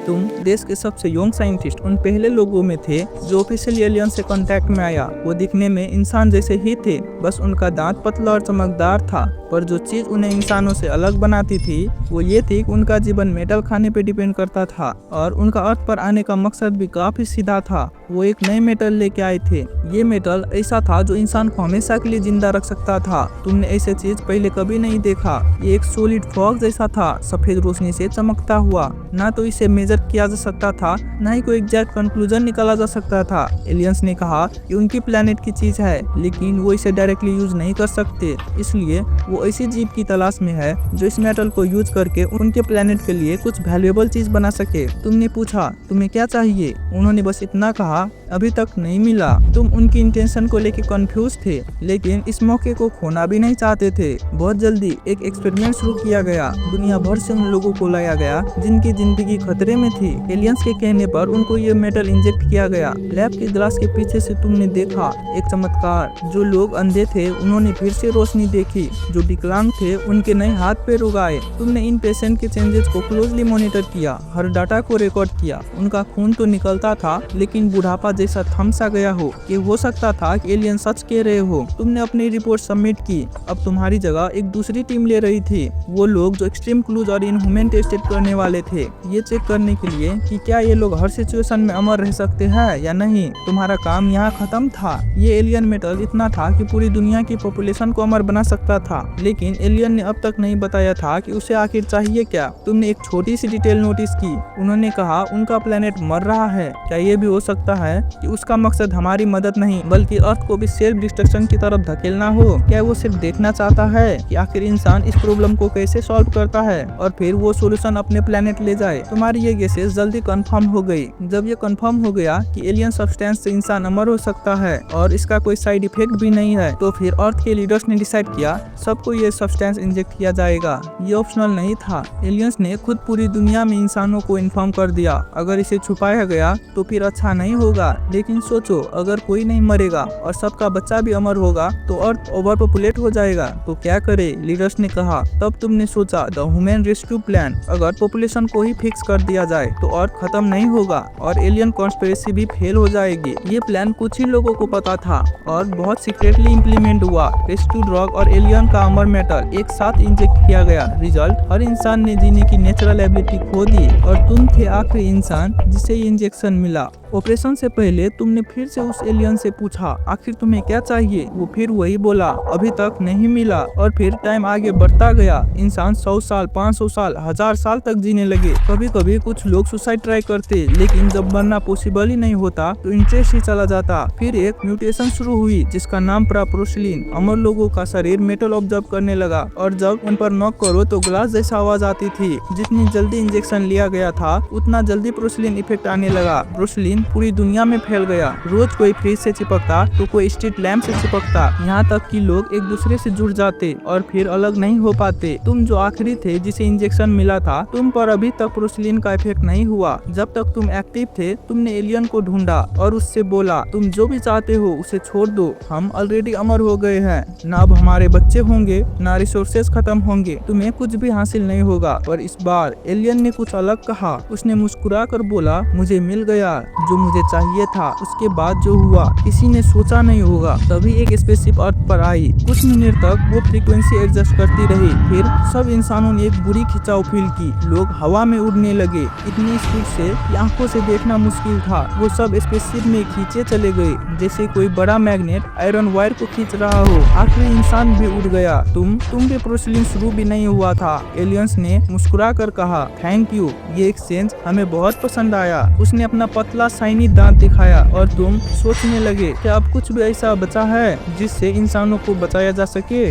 तुम देश के सबसे यंग साइंटिस्ट उन पहले लोगों में थे जो ऑफिशियली एलियन से कांटेक्ट में आया। वो दिखने में इंसान जैसे ही थे, बस उनका दांत पतला और चमकदार था। पर जो चीज उन्हें इंसानों से अलग बनाती थी वो ये थी कि उनका जीवन मेटल खाने पे डिपेंड करता था और उनका अर्थ पर आने का मकसद भी काफी सीधा था। वो एक नए मेटल लेके आए थे। ये मेटल ऐसा था जो इंसान को हमेशा के लिए जिंदा रख सकता था। तुमने ऐसे चीज पहले कभी नहीं देखा। ये एक सॉलिड फॉग जैसा था, सफेद रोशनी से चमकता हुआ। ना तो इसे मेजर किया जा सकता था, ना ही कोई एग्जैक्ट कंक्लूजन निकाला जा सकता था। एलियंस ने कहा कि उनकी प्लेनेट की चीज है, लेकिन वो इसे डायरेक्टली यूज नहीं कर सकते। इसलिए वो ऐसी जीव की तलाश में है जो इस मेटल को यूज करके उनके प्लेनेट के लिए कुछ वैल्यूएबल चीज बना सके। तुमने पूछा तुम्हें क्या चाहिए? उन्होंने बस इतना कहा, अभी तक नहीं मिला। तुम उनकी इंटेंशन को लेके कंफ्यूज थे, लेकिन इस मौके को खोना भी नहीं चाहते थे। बहुत जल्दी एक एक्सपेरिमेंट शुरू किया गया। दुनिया भर से उन लोगों को लाया गया जिनकी जिंदगी खतरे में थी। एलियंस के कहने पर उनको ये मेटल इंजेक्ट किया गया। लैब के ग्लास के पीछे से तुमने देखा एक चमत्कार। जो लोग अंधे थे उन्होंने फिर से रोशनी देखी। जो विकलांग थे उनके नए हाथ पैर उगाए। तुमने इन पेशेंट के चेंजेस को क्लोजली मॉनिटर किया, हर डाटा को रिकॉर्ड किया। उनका खून तो निकलता था, लेकिन बुढ़ापा जैसा थम सा गया हो कि हो सकता था कि एलियन सच कह रहे हो। तुमने अपनी रिपोर्ट सबमिट की। अब तुम्हारी जगह एक दूसरी टीम ले रही थी, वो लोग जो एक्सट्रीम क्लूज और इनह्यूमन टेस्टेड करने वाले थे, ये चेक करने के लिए कि क्या ये लोग हर सिचुएशन में अमर रह सकते हैं या नहीं। तुम्हारा काम यहाँ खत्म था। ये एलियन मेटल इतना था कि पूरी दुनिया की पॉपुलेशन को अमर बना सकता था, लेकिन एलियन ने अब तक नहीं बताया था कि उसे आखिर चाहिए क्या। तुमने एक छोटी सी डिटेल नोटिस की। उन्होंने कहा उनका प्लेनेट मर रहा है। क्या ये भी हो सकता है कि उसका मकसद हमारी मदद नहीं बल्कि अर्थ को भी सेल्फ डिस्ट्रक्शन की तरफ धकेलना हो? क्या वो सिर्फ देखना चाहता है कि आखिर इंसान इस प्रॉब्लम को कैसे सॉल्व करता है और फिर वो सॉल्यूशन अपने प्लेनेट ले जाए? तुम्हारी ये गेसेस जल्दी कंफर्म हो गई। जब ये कंफर्म हो गया कि एलियन सब्सटेंस से इंसान अमर हो सकता है और इसका कोई साइड इफेक्ट भी नहीं है, तो फिर अर्थ के लीडर्स ने डिसाइड किया सबको ये सब्सटेंस इंजेक्ट किया जाएगा। ये ऑप्शनल नहीं था। एलियंस ने खुद पूरी दुनिया में इंसानों को इन्फॉर्म कर दिया। अगर इसे छुपाया गया तो फिर अच्छा नहीं होगा। लेकिन सोचो, अगर कोई नहीं मरेगा और सबका बच्चा भी अमर होगा तो अर्थ ओवर पॉपुलेट हो जाएगा। तो क्या करे? लीडर्स ने कहा। तब तुमने सोचा द ह्यूमन रेस्क्यू प्लान। अगर पॉपुलेशन को ही फिक्स कर दिया जाए तो अर्थ खत्म नहीं होगा और एलियन कॉन्स्पिरेसी भी फेल हो जाएगी। ये प्लान कुछ ही लोगों को पता था और बहुत सीक्रेटली इम्प्लीमेंट हुआ। रेस्क्यू ड्रग और एलियन का अमर मेटल एक साथ इंजेक्ट किया गया। रिजल्ट, हर इंसान ने जीने की नेचुरल एबिलिटी खो दी और तुम थे आखिरी इंसान जिसे ये इंजेक्शन मिला। ऑपरेशन से पहले तुमने फिर से उस एलियन से पूछा आखिर तुम्हें क्या चाहिए? वो फिर वही बोला, अभी तक नहीं मिला। और फिर टाइम आगे बढ़ता गया। इंसान 100 साल, 500 साल, 1000 साल तक जीने लगे। कभी कभी कुछ लोग सुसाइड ट्राई करते, लेकिन जब मरना पॉसिबल ही नहीं होता तो इंटरेस्ट ही चला जाता। फिर एक म्यूटेशन शुरू हुई जिसका नाम पड़ा प्रोसलिन। अमर लोगों का शरीर मेटल ऑब्जर्व करने लगा और जब उन पर नॉक करो तो ग्लास जैसा आवाज आती थी। जितनी जल्दी इंजेक्शन लिया गया था उतना जल्दी प्रोसलिन इफेक्ट आने लगा। प्रोसलिन पूरी दुनिया में फैल गया। रोज कोई फ्रिज से चिपकता तो कोई स्ट्रीट लैंप से चिपकता, यहाँ तक कि लोग एक दूसरे से जुड़ जाते और फिर अलग नहीं हो पाते। तुम जो आखिरी थे जिसे इंजेक्शन मिला था, तुम पर अभी तक प्रोसलिन का इफेक्ट नहीं हुआ। जब तक तुम एक्टिव थे तुमने एलियन को ढूंढा और उससे बोला तुम जो भी चाहते हो उसे छोड़ दो, हम ऑलरेडी अमर हो गए हैं। ना अब हमारे बच्चे होंगे, ना रिसोर्सेज खत्म होंगे, तुम्हें कुछ भी हासिल नहीं होगा। पर इस बार एलियन ने कुछ अलग कहा। उसने मुस्कुरा कर बोला मुझे मिल गया जो मुझे चाहिए था। उसके बाद जो हुआ किसी ने सोचा नहीं होगा। तभी एक स्पेसशिप अर्थ पर आई। कुछ मिनट तक वो फ्रीक्वेंसी एडजस्ट करती रही। फिर सब इंसानों ने एक बुरी खिंचाव फील की। लोग हवा में उड़ने लगे इतनी स्पीड से कि आंखों से देखना मुश्किल था। वो सब स्पेसशिप में खींचे चले गए जैसे कोई बड़ा मैग्नेट आयरन वायर को खींच रहा हो। आखिरी इंसान भी उड़ गया। तुम पे प्रोसलिन शुरू भी नहीं हुआ था। एलियंस ने मुस्कुरा कर कहा थैंक यू, ये एक्सचेंज हमें बहुत पसंद आया। उसने अपना पतला शाइनी दांत दिखाया और तुम सोचने लगे कि अब कुछ भी ऐसा बचा है जिससे इंसानों को बचाया जा सके।